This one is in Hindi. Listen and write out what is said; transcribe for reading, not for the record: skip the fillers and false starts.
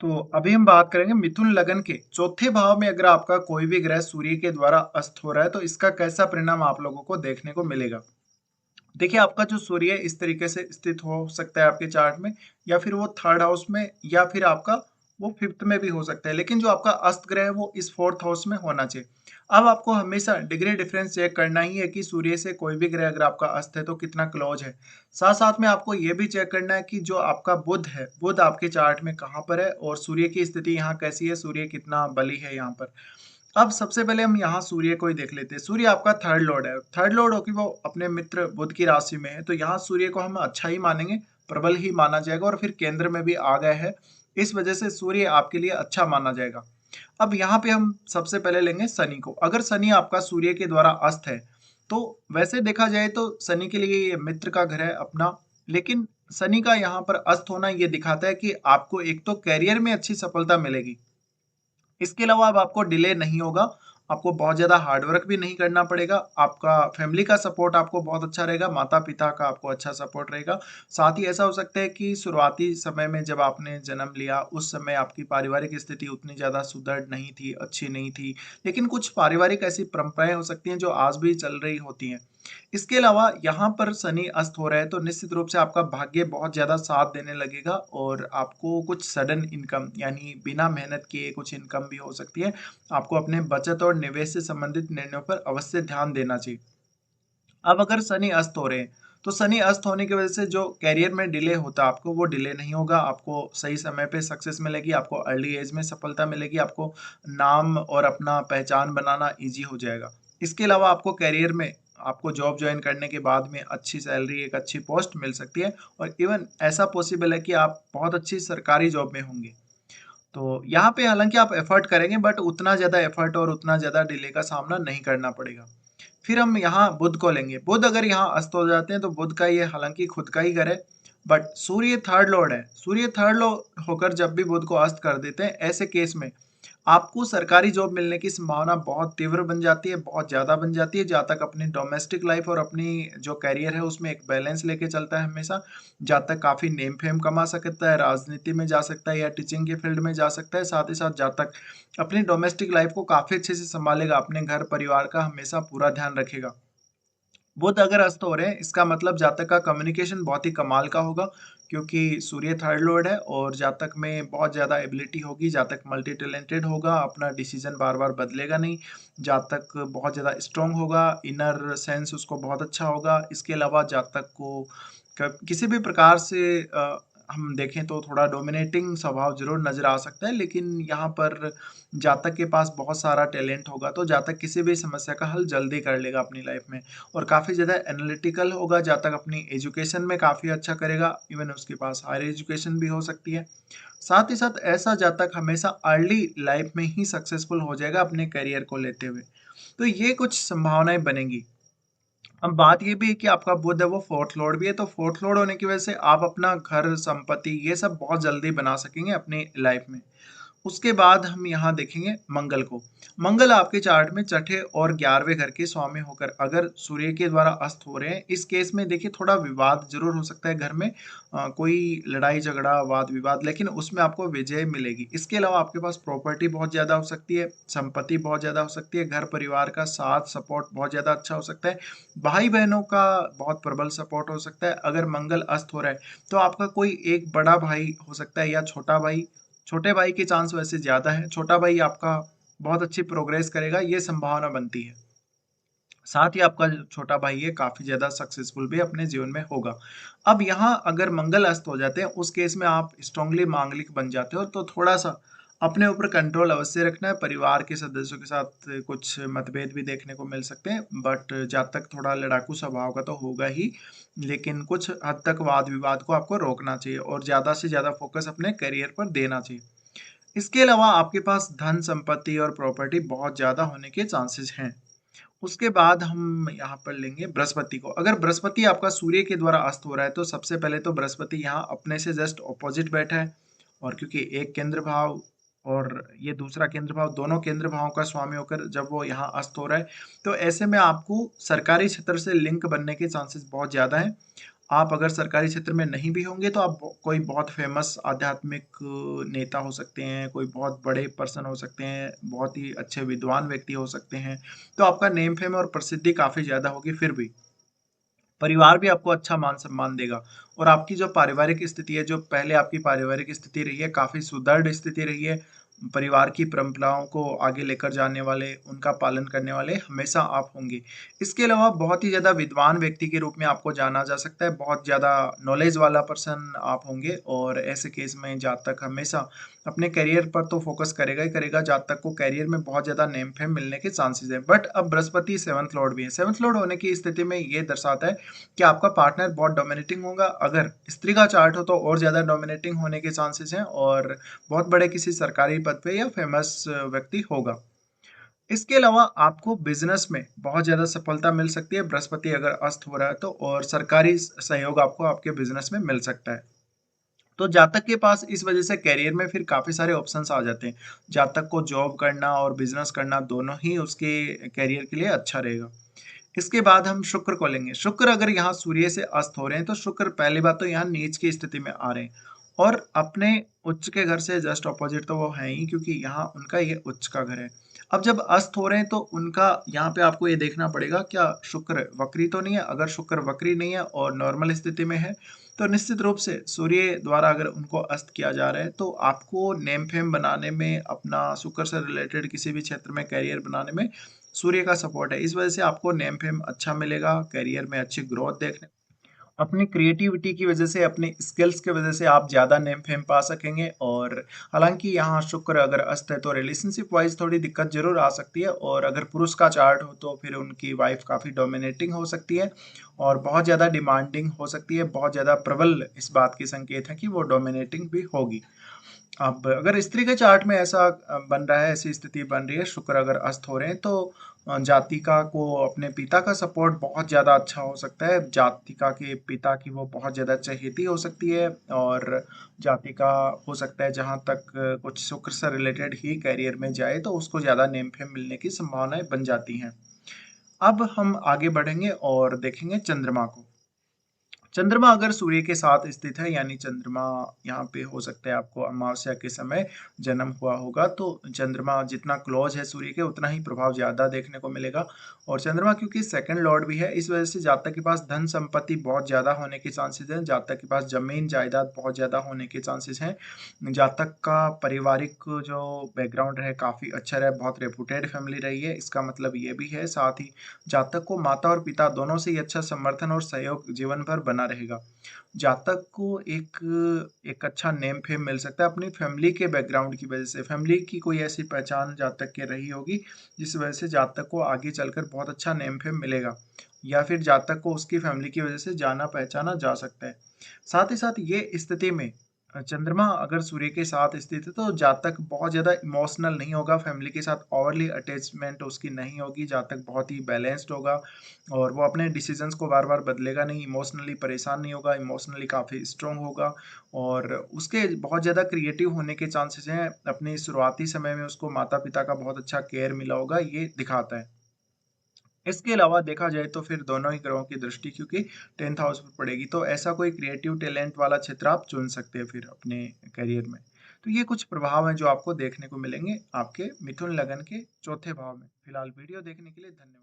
तो अभी हम बात करेंगे मिथुन लगन के चौथे भाव में अगर आपका कोई भी ग्रह सूर्य के द्वारा अस्त हो रहा है तो इसका कैसा परिणाम आप लोगों को देखने को मिलेगा। देखिए आपका जो सूर्य है इस तरीके से स्थित हो सकता है आपके चार्ट में, या फिर वो थर्ड हाउस में, या फिर आपका वो फिफ्थ में भी हो सकता है, लेकिन जो आपका अस्त ग्रह है वो इस फोर्थ हाउस में होना चाहिए। अब आपको हमेशा डिग्री डिफरेंस चेक करना ही है कि सूर्य से कोई भी ग्रह अगर आपका अस्त है तो कितना क्लोज है। साथ साथ में आपको ये भी चेक करना है कि जो आपका बुध है, बुध आपके चार्ट में कहाँ पर है और सूर्य की स्थिति यहाँ कैसी है, सूर्य कितना बली है यहाँ पर। अब सबसे पहले हम यहाँ सूर्य को ही देख लेते हैं। सूर्य आपका थर्ड लॉर्ड है, थर्ड लॉर्ड होकर वो अपने मित्र बुध की राशि में है, तो यहाँ सूर्य को हम अच्छा ही मानेंगे, प्रबल ही माना जाएगा, और फिर केंद्र में भी आ गए हैं, इस वजह से सूर्य आपके लिए अच्छा माना जाएगा। अब यहाँ पे हम सबसे पहले लेंगे शनि को। अगर शनि आपका सूर्य के द्वारा अस्त है तो वैसे देखा जाए तो शनि के लिए ये मित्र का घर है अपना, लेकिन शनि का यहाँ पर अस्त होना ये दिखाता है कि आपको एक तो करियर में अच्छी सफलता मिलेगी, इसके अलावा अब आपको डिले नहीं होगा, आपको बहुत ज़्यादा हार्ड वर्क भी नहीं करना पड़ेगा, आपका फैमिली का सपोर्ट आपको बहुत अच्छा रहेगा, माता-पिता का आपको अच्छा सपोर्ट रहेगा। साथ ही ऐसा हो सकता है कि शुरुआती समय में जब आपने जन्म लिया, उस समय आपकी पारिवारिक स्थिति उतनी ज़्यादा सुदृढ़ नहीं थी, अच्छी नहीं थी, लेकिन कुछ पारिवारिक ऐसी परंपराएँ हो सकती हैं जो आज भी चल रही होती हैं। इसके अलावा यहाँ पर शनि अस्त हो रहा है तो निश्चित रूप से आपका भाग्य बहुत ज़्यादा साथ देने लगेगा और आपको कुछ सडन इनकम यानी बिना मेहनत किए कुछ इनकम भी हो सकती है। आपको अपने बचत और निवेश से संबंधित निर्णयों पर अवश्य ध्यान देना चाहिए। अब अगर शनि अस्त हो रहे हैं तो शनि अस्त होने की वजह से जो करियर में डिले होता है आपको वो डिले नहीं होगा, आपको सही समय पे सक्सेस मिलेगी, आपको अर्ली एज में सफलता मिलेगी, आपको नाम और अपना पहचान बनाना ईजी हो जाएगा। इसके अलावा आपको करियर में आपको जॉब ज्वाइन करने के बाद में अच्छी सैलरी, एक अच्छी पोस्ट मिल सकती है, और इवन ऐसा पॉसिबल है कि आप बहुत अच्छी सरकारी जॉब में होंगे। तो यहाँ पे हालांकि आप एफर्ट करेंगे बट उतना ज़्यादा एफर्ट और उतना ज़्यादा डिले का सामना नहीं करना पड़ेगा। फिर हम यहाँ बुध को लेंगे। बुध अगर यहाँ अस्त हो जाते हैं तो बुध का ये हालांकि खुद का ही घर है, बट सूर्य थर्ड लॉर्ड है। सूर्य थर्ड लॉर्ड होकर जब भी बुध को अस्त कर देते हैं, ऐसे केस में आपको सरकारी जॉब मिलने की संभावना बहुत तीव्र बन जाती है, बहुत ज़्यादा बन जाती है। जहाँ तक अपनी डोमेस्टिक लाइफ और अपनी जो करियर है उसमें एक बैलेंस लेके चलता है हमेशा, जहाँ तक काफ़ी नेम फेम कमा सकता है, राजनीति में जा सकता है या टीचिंग के फील्ड में जा सकता है। साथ ही साथ जहाँ तक अपनी डोमेस्टिक लाइफ को काफ़ी अच्छे से संभालेगा, अपने घर परिवार का हमेशा पूरा ध्यान रखेगा। बुध अगर अस्त हो रहे हैं इसका मतलब जातक का कम्युनिकेशन बहुत ही कमाल का होगा, क्योंकि सूर्य थर्ड लॉर्ड है और जातक में बहुत ज़्यादा एबिलिटी होगी, जातक मल्टी टैलेंटेड होगा, अपना डिसीजन बार बार बदलेगा नहीं, जातक बहुत ज़्यादा स्ट्रांग होगा, इनर सेंस उसको बहुत अच्छा होगा। इसके अलावा जातक को किसी भी प्रकार से हम देखें तो थोड़ा डोमिनेटिंग स्वभाव जरूर नजर आ सकता है, लेकिन यहाँ पर जातक के पास बहुत सारा टैलेंट होगा तो जातक किसी भी समस्या का हल जल्दी कर लेगा अपनी लाइफ में, और काफ़ी ज़्यादा एनालिटिकल होगा। जातक अपनी एजुकेशन में काफ़ी अच्छा करेगा, इवन उसके पास हायर एजुकेशन भी हो सकती है। साथ ही साथ ऐसा जातक हमेशा अर्ली लाइफ में ही सक्सेसफुल हो जाएगा अपने करियर को लेते हुए। तो ये कुछ संभावनाएं बनेंगी। अब बात ये भी है कि आपका बुध है वो फोर्थ लॉर्ड भी है, तो फोर्थ लॉर्ड होने की वजह से आप अपना घर, संपत्ति, ये सब बहुत जल्दी बना सकेंगे अपनी लाइफ में। उसके बाद हम यहाँ देखेंगे मंगल को। मंगल आपके चार्ट में छठे और 11वें घर के स्वामी होकर अगर सूर्य के द्वारा अस्त हो रहे हैं, इस केस में देखिए थोड़ा विवाद जरूर हो सकता है घर में, कोई लड़ाई झगड़ा वाद विवाद, लेकिन उसमें आपको विजय मिलेगी। इसके अलावा आपके पास प्रॉपर्टी बहुत ज़्यादा हो सकती है, संपत्ति बहुत ज़्यादा हो सकती है, घर परिवार का साथ सपोर्ट बहुत ज़्यादा अच्छा हो सकता है, भाई बहनों का बहुत प्रबल सपोर्ट हो सकता है। अगर मंगल अस्त हो रहा है तो आपका कोई एक बड़ा भाई हो सकता है या छोटा भाई, छोटे भाई के चांस वैसे ज़्यादा है, छोटा भाई आपका बहुत अच्छी प्रोग्रेस करेगा, ये संभावना बनती है। साथ ही आपका जो छोटा भाई है काफ़ी ज़्यादा सक्सेसफुल भी अपने जीवन में होगा। अब यहाँ अगर मंगल अस्त हो जाते हैं उस केस में आप स्ट्रांगली मांगलिक बन जाते हो, तो थोड़ा-सा अपने ऊपर कंट्रोल अवश्य रखना है। परिवार के सदस्यों के साथ कुछ मतभेद भी देखने को मिल सकते हैं, बट जहाँ तक थोड़ा लड़ाकू स्वभाव का तो होगा ही, लेकिन कुछ हद तक वाद-विवाद को आपको रोकना चाहिए और ज़्यादा से ज़्यादा फोकस अपने करियर पर देना चाहिए। इसके अलावा आपके पास धन संपत्ति और प्रॉपर्टी बहुत ज्यादा होने के चांसेस हैं। उसके बाद हम यहाँ पर लेंगे बृहस्पति को। अगर बृहस्पति आपका सूर्य के द्वारा अस्त हो रहा है तो सबसे पहले तो बृहस्पति यहाँ अपने से जस्ट ऑपोजिट बैठा है, और क्योंकि एक केंद्र भाव और ये दूसरा केंद्र भाव, दोनों केंद्र भावों का स्वामी होकर जब वो यहाँ अस्त हो रहा है तो ऐसे में आपको सरकारी क्षेत्र से लिंक बनने के चांसेस बहुत ज्यादा है। आप अगर सरकारी क्षेत्र में नहीं भी होंगे तो आप कोई बहुत फेमस आध्यात्मिक नेता हो सकते हैं, कोई बहुत बड़े पर्सन हो सकते हैं, बहुत ही अच्छे विद्वान व्यक्ति हो सकते हैं, तो आपका नेम फेम और प्रसिद्धि काफ़ी ज़्यादा होगी। फिर भी परिवार भी आपको अच्छा मान-सम्मान देगा और आपकी जो पारिवारिक स्थिति है, जो पहले आपकी पारिवारिक स्थिति रही है, काफ़ी सुदृढ़ स्थिति रही है। परिवार की परंपराओं को आगे लेकर जाने वाले, उनका पालन करने वाले हमेशा आप होंगे। इसके अलावा बहुत ही ज़्यादा विद्वान व्यक्ति के रूप में आपको जाना जा सकता है, बहुत ज़्यादा नॉलेज वाला पर्सन आप होंगे और ऐसे केस में जातक हमेशा अपने करियर पर तो फोकस करेगा ही करेगा, जातक को करियर में बहुत ज़्यादा नेम फेम मिलने के चांसेस हैं। बट अब बृहस्पति 7th लॉर्ड भी है। 7th लॉर्ड होने की स्थिति में ये दर्शाता है कि आपका पार्टनर बहुत डोमिनेटिंग होगा। अगर स्त्री का चार्ट हो तो और ज़्यादा डोमिनेटिंग होने के चांसेस हैं और बहुत बड़े किसी सरकारी पद पे या फेमस व्यक्ति होगा। इसके अलावा आपको बिजनेस में बहुत ज़्यादा सफलता मिल सकती है, बृहस्पति अगर अस्त हो रहा है तो, और सरकारी सहयोग आपको आपके बिजनेस में मिल सकता है। तो जातक के पास इस वजह से करियर में फिर काफ़ी सारे ऑप्शंस आ जाते हैं। जातक को जॉब करना और बिजनेस करना दोनों ही उसके करियर के लिए अच्छा रहेगा। इसके बाद हम शुक्र को लेंगे। शुक्र अगर यहाँ सूर्य से अस्त हो रहे हैं तो शुक्र पहली बात तो यहाँ नीच की स्थिति में आ रहे हैं और अपने उच्च के घर से जस्ट ऑपोजिट तो वो है ही, क्योंकि यहाँ उनका ये उच्च का घर है। अब जब अस्त हो रहे हैं तो उनका यहाँ पे आपको ये देखना पड़ेगा क्या शुक्र वक्री तो नहीं है। अगर शुक्र वक्री नहीं है और नॉर्मल स्थिति में है तो निश्चित रूप से सूर्य द्वारा अगर उनको अस्त किया जा रहा है तो आपको नेम फेम बनाने में, अपना शुक्र से रिलेटेड किसी भी क्षेत्र में करियर बनाने में सूर्य का सपोर्ट है। इस वजह से आपको नेम फेम अच्छा मिलेगा, करियर में अच्छी ग्रोथ देखने, अपनी क्रिएटिविटी की वजह से, अपनी स्किल्स की वजह से आप ज़्यादा नेम फेम पा सकेंगे। और हालांकि यहाँ शुक्र अगर अस्त है तो रिलेशनशिप वाइज थोड़ी दिक्कत जरूर आ सकती है, और अगर पुरुष का चार्ट हो तो फिर उनकी वाइफ काफ़ी डोमिनेटिंग हो सकती है और बहुत ज़्यादा डिमांडिंग हो सकती है। बहुत ज़्यादा प्रबल इस बात की संकेत है कि वो डोमिनेटिंग भी होगी। अब अगर स्त्री के चार्ट में ऐसा बन रहा है, ऐसी स्थिति बन रही है, शुक्र अगर अस्त हो रहे हैं तो जातिका को अपने पिता का सपोर्ट बहुत ज़्यादा अच्छा हो सकता है। जातिका के पिता की वो बहुत ज़्यादा चहेती हो सकती है और जातिका हो सकता है जहाँ तक कुछ शुक्र से रिलेटेड ही करियर में जाए तो उसको ज़्यादा नेम फेम मिलने की संभावनाएं बन जाती हैं। अब हम आगे बढ़ेंगे और देखेंगे चंद्रमा को। चंद्रमा अगर सूर्य के साथ स्थित है, यानी चंद्रमा यहाँ पे हो सकता है आपको अमावस्या के समय जन्म हुआ होगा, तो चंद्रमा जितना क्लोज है सूर्य के उतना ही प्रभाव ज्यादा देखने को मिलेगा। और चंद्रमा क्योंकि सेकंड लॉर्ड भी है, इस वजह से जातक के पास धन संपत्ति बहुत ज्यादा होने के चांसेस हैं। जातक के पास जमीन जायदाद बहुत ज्यादा होने के चांसेस हैं। जातक का पारिवारिक जो बैकग्राउंड रहे काफी अच्छा रहे, बहुत रेपुटेड फैमिली रही है, इसका मतलब ये भी है। साथ ही जातक को माता और पिता दोनों से ही अच्छा समर्थन और सहयोग जीवन भर बना रहेगा। जातक को एक एक अच्छा नेम फेम मिल सकता है अपनी फैमिली के बैकग्राउंड की वजह से। फैमिली की कोई ऐसी पहचान जातक के रही होगी जिस वजह से जातक को आगे चलकर बहुत अच्छा नेम फेम मिलेगा, या फिर जातक को उसकी फैमिली की वजह से जाना पहचाना जा सकता है। साथ ही साथ ये स्थिति में चंद्रमा अगर सूर्य के साथ स्थित है तो जातक बहुत ज्यादा इमोशनल नहीं होगा, फैमिली के साथ ओवरली अटैचमेंट उसकी नहीं होगी। जातक बहुत ही बैलेंस्ड होगा और वो अपने डिसीजंस को बार बार बदलेगा नहीं, इमोशनली परेशान नहीं होगा, इमोशनली काफ़ी स्ट्रोंग होगा और उसके बहुत ज़्यादा क्रिएटिव होने के चांसेस हैं। अपने शुरुआती समय में उसको माता पिता का बहुत अच्छा केयर मिला होगा, ये दिखाता है। इसके अलावा देखा जाए तो फिर दोनों ही ग्रहों की दृष्टि क्योंकि 10th हाउस पर पड़ेगी, तो ऐसा कोई क्रिएटिव टैलेंट वाला क्षेत्र आप चुन सकते हैं फिर अपने करियर में। तो ये कुछ प्रभाव हैं जो आपको देखने को मिलेंगे आपके मिथुन लगन के चौथे भाव में। फिलहाल वीडियो देखने के लिए धन्यवाद।